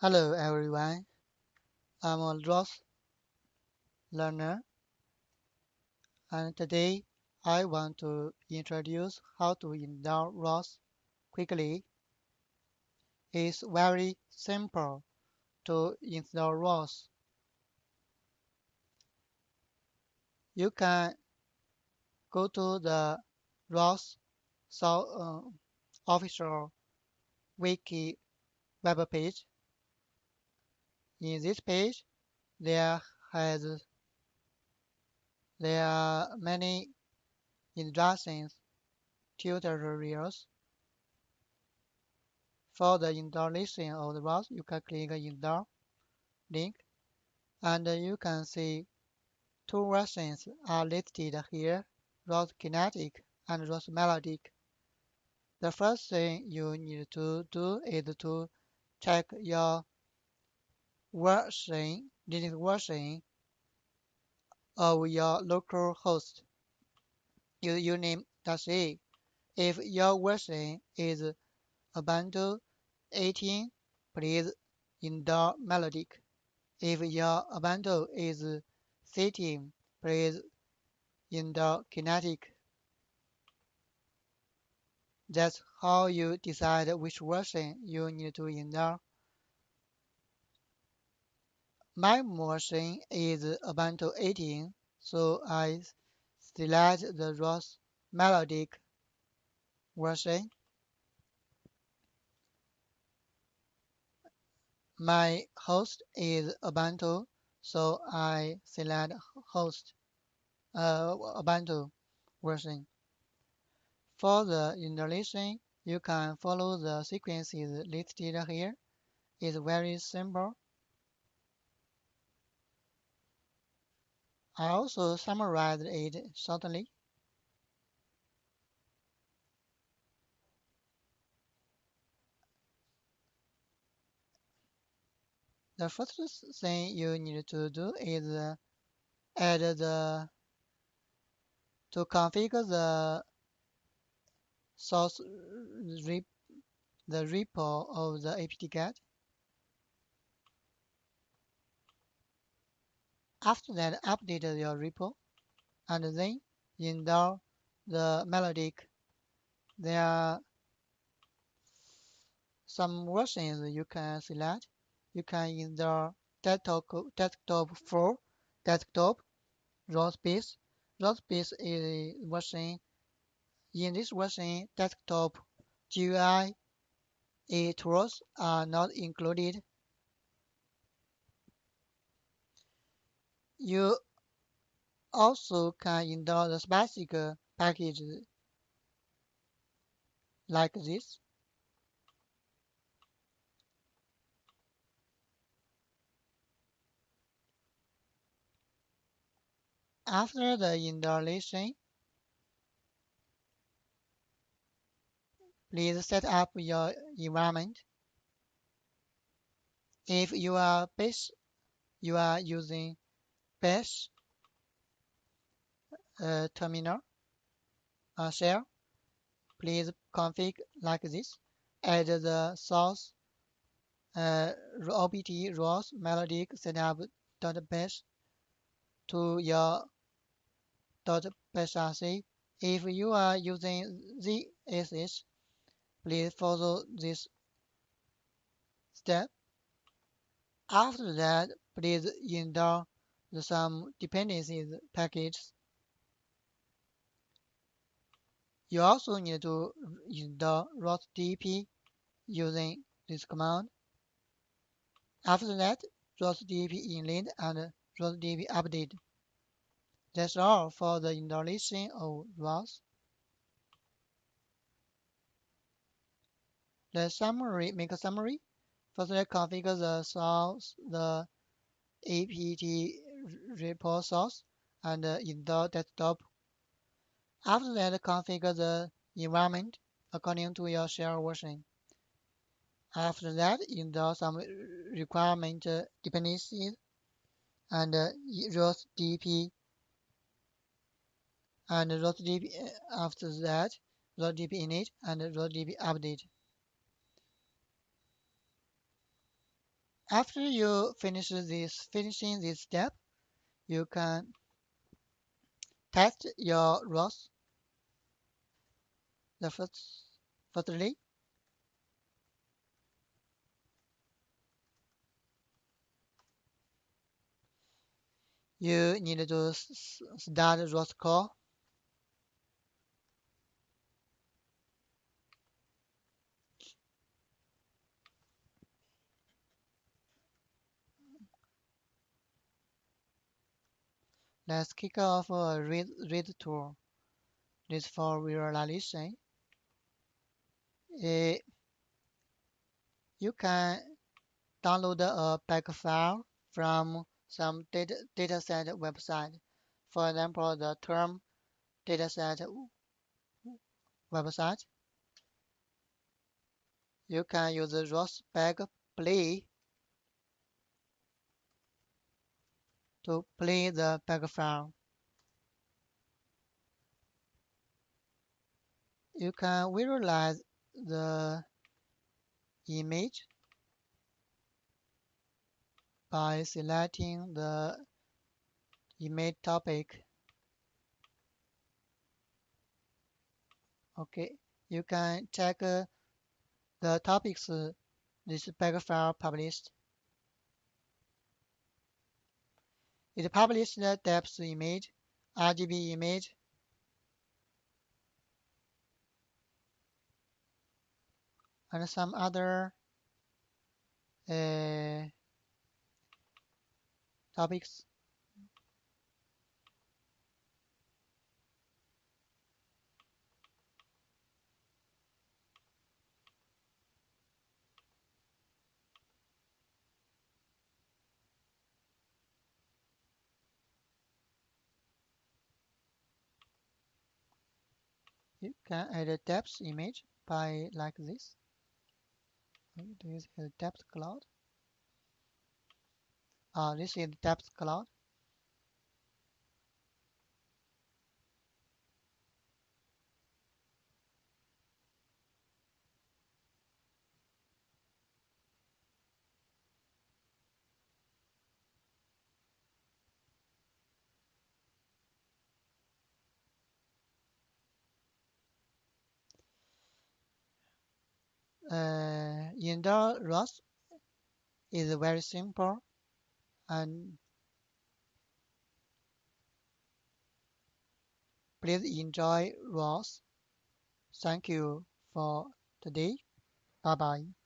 Hello everyone, I'm a ROS learner and today I want to introduce how to install ROS quickly. It's very simple to install ROS. You can go to the ROS official wiki web page. In this page, there has there are many instructions, tutorials. For the installation of the ROS, you can click install link and you can see two versions are listed here, ROS Kinetic and ROS Melodic. The first thing you need to do is to check your version, Linux version of your local host. You name -a. If your version is Ubuntu 18, please install Melodic. If your Ubuntu is 13, please install Kinetic. That's how you decide which version you need to install. My version is Ubuntu 18, so I select the ROS Melodic version. My host is Ubuntu, so I select host Ubuntu version. For the installation, you can follow the sequences listed here. It's very simple. I also summarized it shortly. The first thing you need to do is add to configure the source rep, the repo of the apt-get. After that, update your repo and then install the melodic. There are some versions you can select. You can install desktop 4, desktop, ROS-based. ROS-based is version. In this version, desktop GUI tools are not included. You also can install the basic package like this. After the installation, please set up your environment. If you are using bash terminal shell, please config like this. Add the source opt ROS melodic setup.bash to your .bash. If you are using ZSH, please follow this step. After that, please install some dependencies packages. You also need to install ROSDP using this command. After that, ROSDP init and ROSDP update. That's all for the installation of ROS. Make a summary. First, configure the source, the apt repo source, and install desktop. After that, configure the environment according to your share version. After that, install some requirement dependencies and ROSDP and ROSDP. After that, ROSDP init and ROSDP update. After you finishing this step, you can test your ROS. The firstly, you need to start ROS call. Let's kick off a read tool. This for visualization. Eh, you can download a pack file from some dataset website. For example, the term dataset website. You can use the ROS pack play to play the pack file. You can visualize the image by selecting the image topic. Okay, you can check the topics this pack file published. It published the depth image, RGB image, and some other uh, topics. You can add a depth image by like this. This is depth cloud. This is depth cloud. In the ROS is very simple, and please enjoy ROS. Thank you for today. Bye bye.